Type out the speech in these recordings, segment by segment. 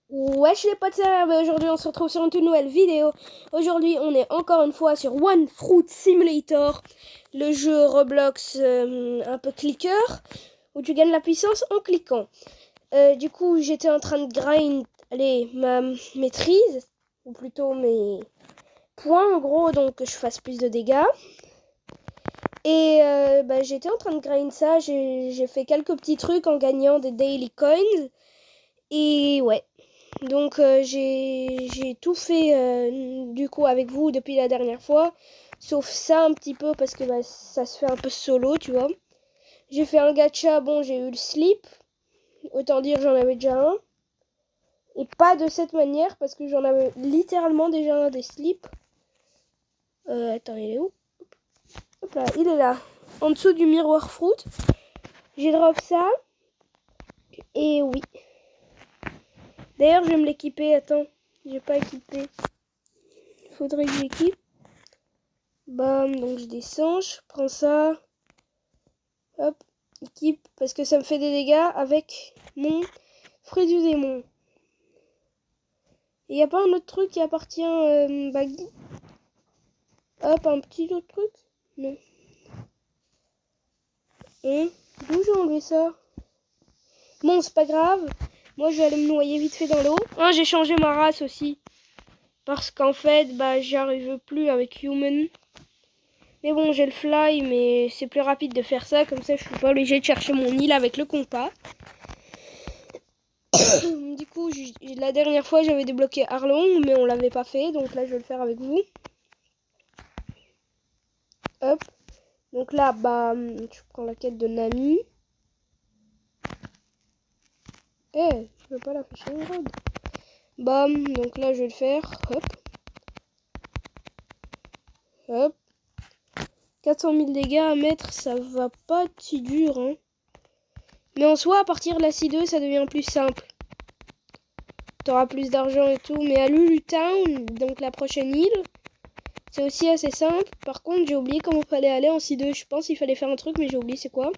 Wesh les potes, aujourd'hui on se retrouve sur une toute nouvelle vidéo. Aujourd'hui on est encore une fois sur One Fruit Simulator, le jeu Roblox un peu clicker, où tu gagnes la puissance en cliquant. Du coup j'étais en train de grind ma maîtrise, ou plutôt mes points en gros, donc que je fasse plus de dégâts. Et j'étais en train de grind ça, j'ai fait quelques petits trucs en gagnant des daily coins. Et ouais. Donc j'ai tout fait du coup avec vous depuis la dernière fois, sauf ça un petit peu parce que ça se fait un peu solo, tu vois. J'ai fait un gacha, bon j'ai eu le slip, autant dire j'en avais déjà un. Et pas de cette manière parce que j'en avais littéralement déjà un des slips. Attends, il est où? Hop là, il est là, en dessous du miroir fruit. J'ai drop ça. Et oui. D'ailleurs je vais me l'équiper, attends, j'ai pas équipé. Faudrait que j'équipe. Bam, donc je descends, je prends ça. Hop, équipe, parce que ça me fait des dégâts avec mon fruit du démon. Et y a pas un autre truc qui appartient Baggy? Hop, un petit autre truc? Non. D'où j'ai enlevé ça? Bon, c'est pas grave. Moi, je vais aller me noyer vite fait dans l'eau. J'ai changé ma race aussi. Parce qu'en fait, j'arrive plus avec Human. Mais bon, j'ai le fly, mais c'est plus rapide de faire ça. Comme ça, je suis pas obligée de chercher mon île avec le compas. Du coup, la dernière fois, j'avais débloqué Arlong, mais on l'avait pas fait. Donc là, je vais le faire avec vous. Hop. Donc là, je prends la quête de Nami. Je veux pas la fishing rod. Bam, donc là, je vais le faire. Hop. Hop. 400 000 dégâts à mettre, ça va pas être si dur, hein. Mais en soi, à partir de la C2, ça devient plus simple. T'auras plus d'argent et tout. Mais à Lulu Town, donc la prochaine île, c'est aussi assez simple. Par contre, j'ai oublié comment il fallait aller en C2. Je pense qu'il fallait faire un truc, mais j'ai oublié c'est quoi.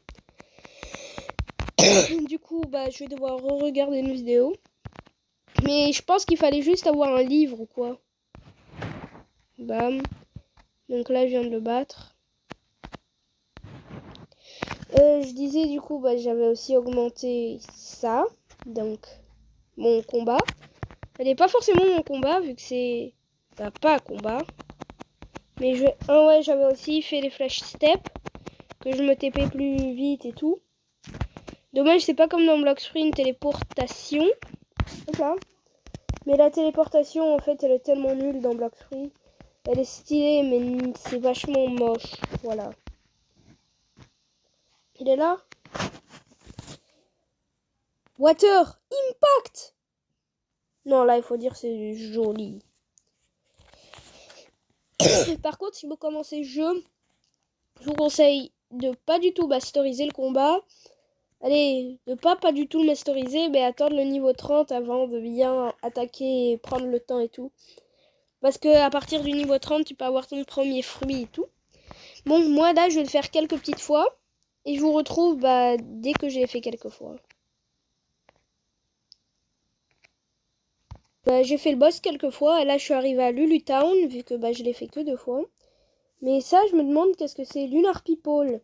Du coup, je vais devoir re-regarder une vidéo. Mais je pense qu'il fallait juste avoir un livre ou quoi. Bam. Donc là, je viens de le battre. Je disais du coup, j'avais aussi augmenté ça. Donc, mon combat. Elle n'est pas forcément mon combat, vu que c'est pas un combat. Mais j'avais aussi fait les flash steps. Que je me TP plus vite et tout. Dommage, c'est pas comme dans Blox Free une téléportation. Hop. Mais la téléportation, en fait, elle est tellement nulle dans Blox Free. Elle est stylée, mais c'est vachement moche. Voilà. Il est là? Water Impact! Non, là, il faut dire c'est joli. Par contre, si vous commencez le jeu, je vous conseille de pas du tout masteriser le combat. Allez, de pas du tout le masteriser, mais attendre le niveau 30 avant de bien attaquer et prendre le temps et tout. Parce que à partir du niveau 30, tu peux avoir ton premier fruit et tout. Bon, moi là, je vais le faire quelques petites fois. Et je vous retrouve dès que j'ai fait quelques fois. J'ai fait le boss quelques fois. Et là, je suis arrivée à Lulu Town, vu que je l'ai fait que 2 fois. Mais ça, je me demande qu'est-ce que c'est. Lunar People.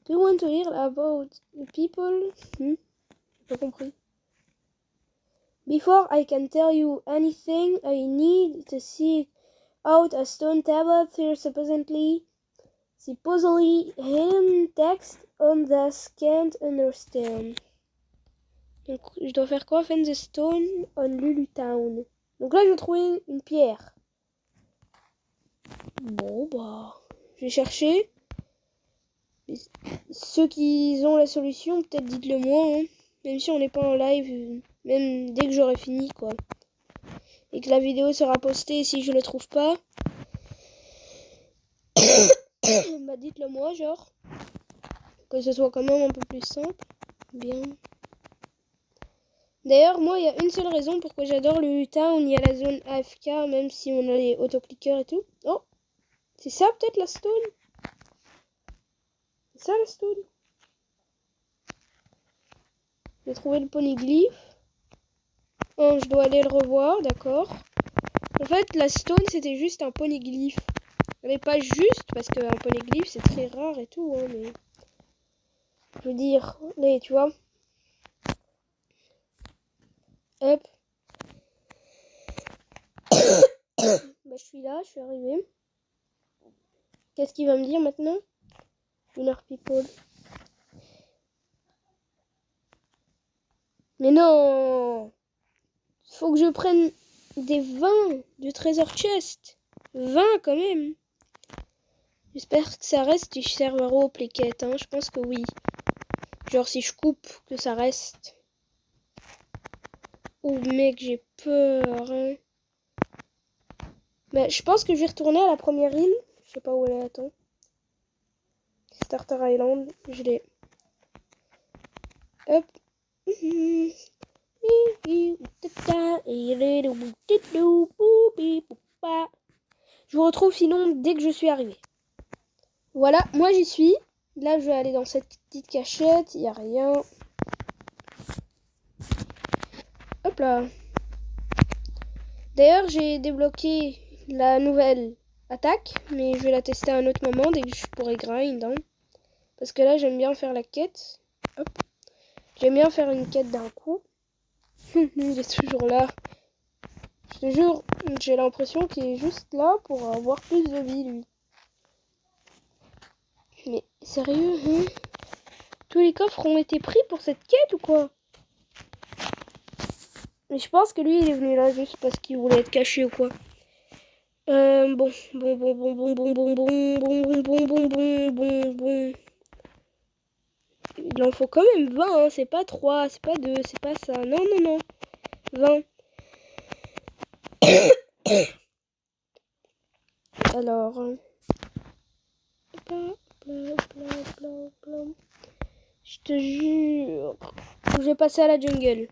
Do you want to hear about the people? J'ai pas compris. Before I can tell you anything, I need to seek out a stone tablet here supposedly hidden text on the can't understand. Donc je dois faire quoi? Find the stone on Lulu Town. Donc là je vais trouver une pierre. Bon je vais chercher. Ceux qui ont la solution, peut-être dites-le moi, hein. Même si on n'est pas en live, même dès que j'aurai fini quoi. Et que la vidéo sera postée si je le trouve pas. Dites-le moi genre. Que ce soit quand même un peu plus simple. Bien. D'ailleurs, moi, il y a une seule raison pourquoi j'adore le Town. Il y a la zone AFK, même si on a les autoclickers et tout. Oh, c'est ça peut-être la stone? C'est ça la stone? J'ai trouvé le poneglyph. donc je dois aller le revoir, d'accord. En fait, la stone, c'était juste un poneglyphe. Elle n'est pas juste, parce qu'un poneglyphe, c'est très rare et tout, hein, mais... Je veux dire, allez, tu vois. Hop. Bah, je suis là, je suis arrivé. Qu'est-ce qu'il va me dire maintenant? Lunar People. Mais non! Faut que je prenne des 20 du Treasure Chest. 20 quand même. J'espère que ça reste du serveur au plaquettes, hein. Je pense que oui. Genre si je coupe, que ça reste. Oh mec, j'ai peur, hein. Bah, je pense que je vais retourner à la première île. Je sais pas où elle est, attends. Starter Island, je l'ai. Hop. Je vous retrouve sinon dès que je suis arrivée. Voilà, moi j'y suis. Là, je vais aller dans cette petite cachette. Il n'y a rien. Hop là. D'ailleurs, j'ai débloqué la nouvelle attaque. Mais je vais la tester à un autre moment dès que je pourrai grind. Hein. Parce que là, j'aime bien faire la quête. Hop. J'aime bien faire une quête d'un coup. Il est toujours là. Je te jure, j'ai l'impression qu'il est juste là pour avoir plus de vie, lui. Mais sérieux, hein? Tous les coffres ont été pris pour cette quête ou quoi? Mais je pense que lui, il est venu là juste parce qu'il voulait être caché ou quoi. Bon. Il en faut quand même 20, hein. C'est pas 3, c'est pas 2, c'est pas ça. Non, non, non. 20. Alors... Je te jure. Je vais passer à la jungle.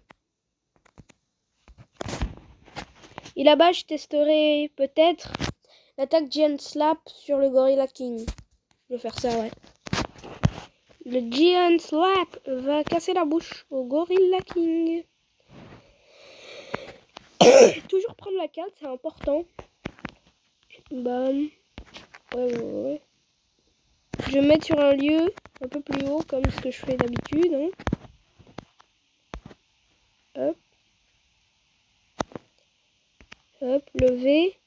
Et là-bas, je testerai peut-être l'attaque Giant Slap sur le Gorilla King. Je vais faire ça, ouais. Le Giant Slap va casser la bouche au Gorilla King. Toujours prendre la carte, c'est important. Bam. Ouais. Je vais me mettre sur un lieu un peu plus haut, comme ce que je fais d'habitude. Hein. Hop. Hop, lever.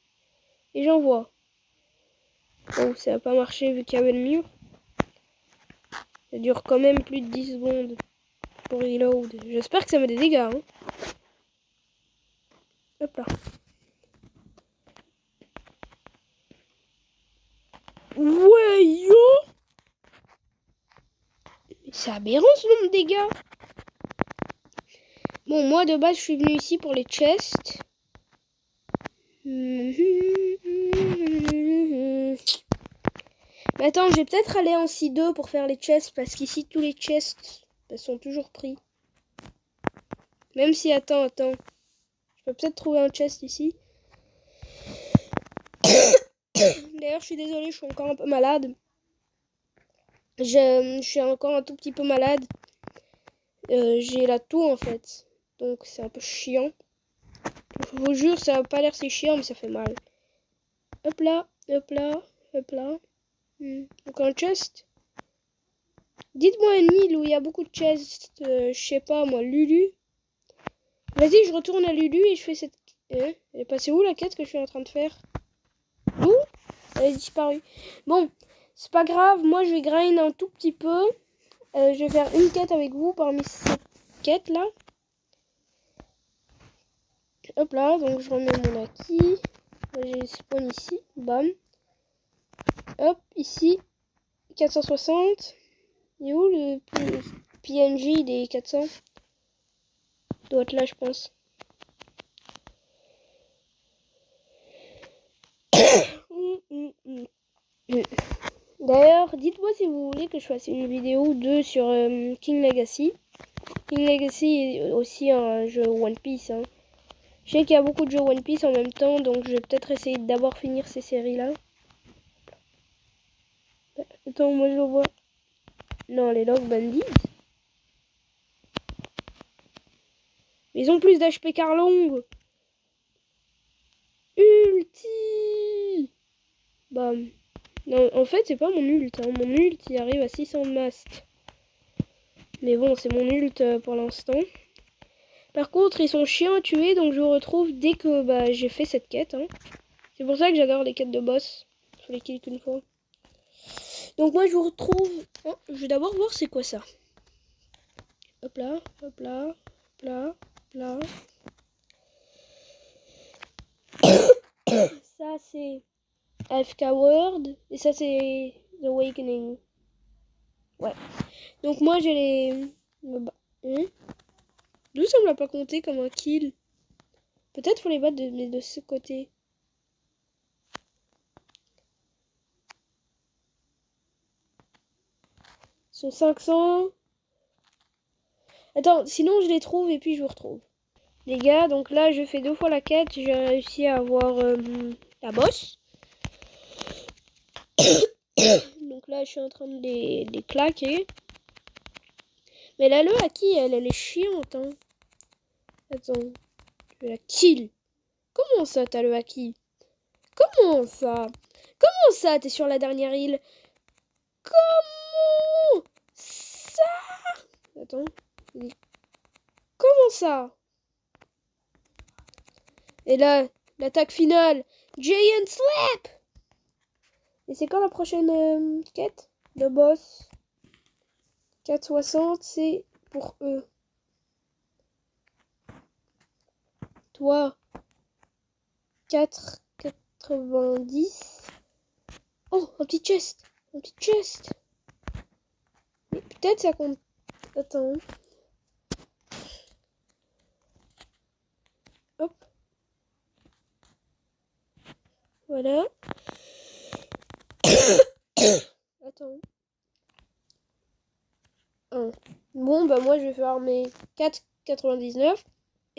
Et j'envoie. Bon, ça n'a pas marché vu qu'il y avait le mur. Ça dure quand même plus de 10 secondes pour reload. J'espère que ça met des dégâts. Hein. Hop là. Ouais, yo! C'est aberrant ce nombre de dégâts. Bon, moi de base, je suis venu ici pour les chests. Mais attends, je vais peut-être aller en C2 pour faire les chests parce qu'ici tous les chests sont toujours pris. Même si, attends. Je peux peut-être trouver un chest ici. D'ailleurs, je suis désolée, je suis encore un peu malade. Je suis encore un tout petit peu malade. J'ai la toux en fait. Donc c'est un peu chiant. Je vous jure, ça n'a pas l'air si chiant, mais ça fait mal. Hop là. Donc un chest. Dites-moi une île où il y a beaucoup de chests. Je sais pas moi, Lulu. Vas-y, je retourne à Lulu et je fais cette... Elle est passée où la quête que je suis en train de faire? Où? Elle est disparue. Bon, c'est pas grave. Moi, je vais grind un tout petit peu. Je vais faire une quête avec vous parmi ces quêtes là. Hop là, donc je remets mon acquis. J'ai spawn ici. Bam. Hop, ici. 460. Il est où le PNJ des 400? Il doit être là, je pense. D'ailleurs, dites-moi si vous voulez que je fasse une vidéo ou deux sur King Legacy. King Legacy est aussi un jeu One Piece. Hein. Je sais qu'il y a beaucoup de jeux One Piece en même temps, donc je vais peut-être essayer d'abord finir ces séries-là. Attends, moi je le vois. Non, les Log Bandits. Mais ils ont plus d'HP qu'Arlong. Ulti. Bah, non, en fait, c'est pas mon ult. Hein. Mon ult, il arrive à 600 de mast. Mais bon, c'est mon ult pour l'instant. Par contre, ils sont chiants à tuer, donc je vous retrouve dès que j'ai fait cette quête. Hein. C'est pour ça que j'adore les quêtes de boss. Faut les kill qu'une fois. Donc moi, je vous retrouve... Oh, je vais d'abord voir c'est quoi ça. Hop là, hop là, hop là, hop là. Ça, c'est AFK World. Et ça, c'est The Awakening. Ouais. Donc moi, j'ai les... D'où ça me l'a pas compté comme un kill? Peut-être faut les battre de ce côté. Ils sont 500. Attends, sinon je les trouve et puis je vous retrouve. Les gars, donc là, je fais 2 fois la quête. J'ai réussi à avoir la boss. Donc là, je suis en train de les claquer. Mais la le à qui elle est chiante. Hein. Attends, je vais la kill. Comment ça, t'as le haki? Comment ça? Comment ça, t'es sur la dernière île? Comment ça? Attends. Comment ça? Et là, l'attaque finale. Giant Slap! Et c'est quand la prochaine quête de boss? 460, c'est pour eux. Toi, 4,90. Oh, un petit chest. Un petit chest. Mais peut-être ça compte. Attends. Hop. Voilà. Attends. Bon, bah moi je vais faire mes 4,99.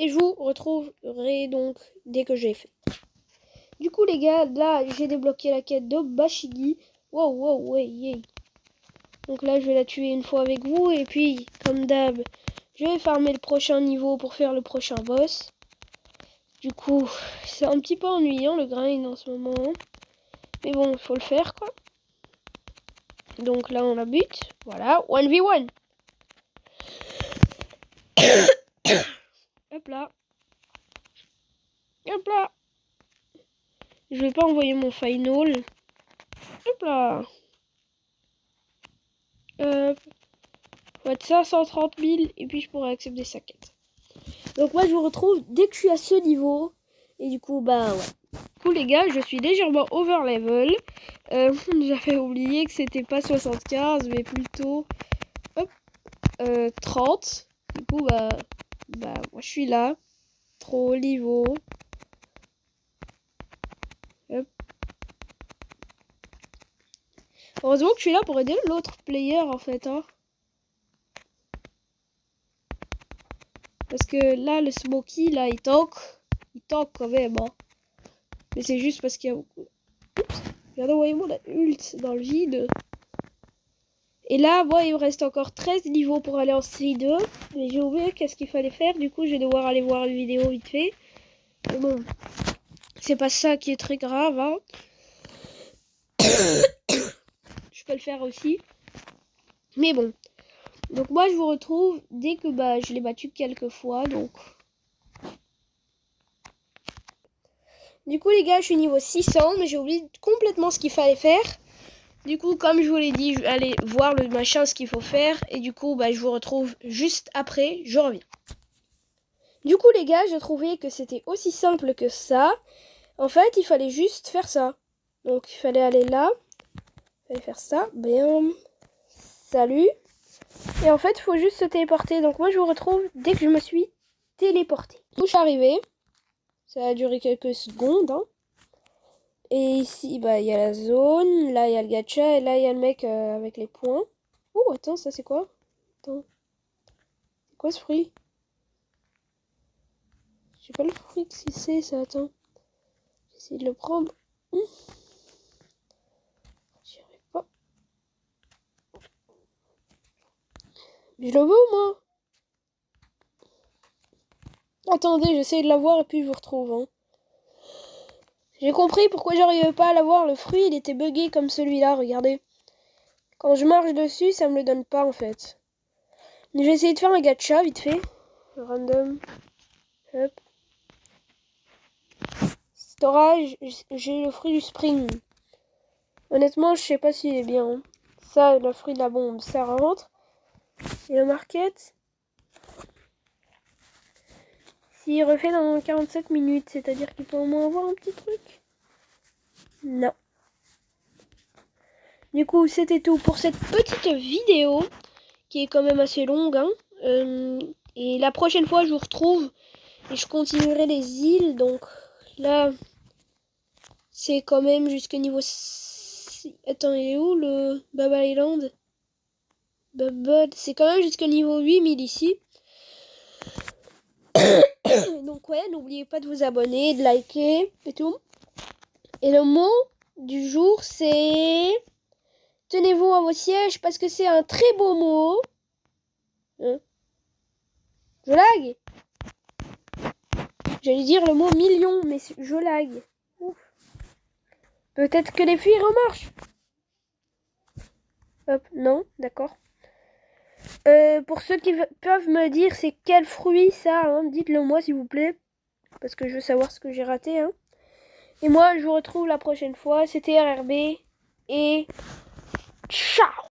Et je vous retrouverai donc dès que j'ai fait. Du coup les gars, là j'ai débloqué la quête de Bashigi. Wow, wow, ouais, yeah. Donc là je vais la tuer une fois avec vous. Et puis, comme d'hab, je vais farmer le prochain niveau pour faire le prochain boss. Du coup, c'est un petit peu ennuyant le grind en ce moment. Mais bon, il faut le faire quoi. Donc là on la bute. Voilà, 1v1. Hop là. Hop là. Je vais pas envoyer mon final. Hop là. Faut être 530 000 et puis je pourrais accepter sa quête. Donc moi je vous retrouve dès que je suis à ce niveau. Et du coup bah ouais. Du coup les gars, je suis légèrement over level. J'avais oublié que c'était pas 75 mais plutôt hop, 30. Du coup bah moi je suis là. Trop haut niveau. Hop. Heureusement que je suis là pour aider l'autre player en fait. Hein. Parce que là, le Smoky, là, il tank. Il tank quand même, hein. Mais c'est juste parce qu'il y a beaucoup... Oups, je viens d'envoyer mon ult dans le vide. Et là, bon, il me reste encore 13 niveaux pour aller en série 2. Mais j'ai oublié qu'est-ce qu'il fallait faire. Du coup, je vais devoir aller voir une vidéo vite fait. Mais bon, c'est pas ça qui est très grave, hein. Je peux le faire aussi. Mais bon. Donc moi, je vous retrouve dès que je l'ai battu quelques fois, donc... Du coup les gars, je suis niveau 600, mais j'ai oublié complètement ce qu'il fallait faire. Du coup, comme je vous l'ai dit, je vais aller voir le machin, ce qu'il faut faire. Et du coup, je vous retrouve juste après, je reviens. Du coup les gars, j'ai trouvé que c'était aussi simple que ça. En fait, il fallait juste faire ça. Donc il fallait aller là. Il fallait faire ça. Bam. Salut. Et en fait, il faut juste se téléporter. Donc moi, je vous retrouve dès que je me suis téléportée. Où je suis arrivée. Ça a duré quelques secondes. Hein. Et ici, il y a la zone. Là, il y a le gacha. Et là, il y a le mec avec les points. Oh, attends, ça c'est quoi? Attends. C'est quoi ce fruit? Je sais pas le fruit que c'est ça. Attends. J'essaie de le prendre. J'y arrive pas. Je le veux, moi. Attendez, j'essaie de l'avoir et puis je vous retrouve. Hein. J'ai compris pourquoi j'arrivais pas à l'avoir. Le fruit, il était buggé comme celui-là, regardez. Quand je marche dessus, ça me le donne pas en fait. Mais je vais essayer de faire un gacha vite fait. Random. Hop. Storage, j'ai le fruit du spring. Honnêtement, je sais pas s'il est bien. Hein. Ça, le fruit de la bombe, ça rentre. Et le market, s'il refait dans 47 minutes, c'est-à-dire qu'il peut au moins avoir un petit truc. Non. Du coup, c'était tout pour cette petite vidéo, qui est quand même assez longue. Hein. Et la prochaine fois, je vous retrouve et je continuerai les îles. Donc là, c'est quand même jusqu'au niveau... Attends, il est où le Baba Island? C'est quand même jusqu'au niveau 8000 ici. Donc ouais, n'oubliez pas de vous abonner, de liker et tout. Et le mot du jour, c'est... Tenez-vous à vos sièges parce que c'est un très beau mot. Hein? Je lag. J'allais dire le mot million, mais je lag. Peut-être que les fuites remarchent. Hop, non, d'accord. Pour ceux qui peuvent me dire c'est quel fruit ça, hein, dites-le moi s'il vous plaît. Parce que je veux savoir ce que j'ai raté. Hein. Et moi, je vous retrouve la prochaine fois. C'était RRB. Et ciao!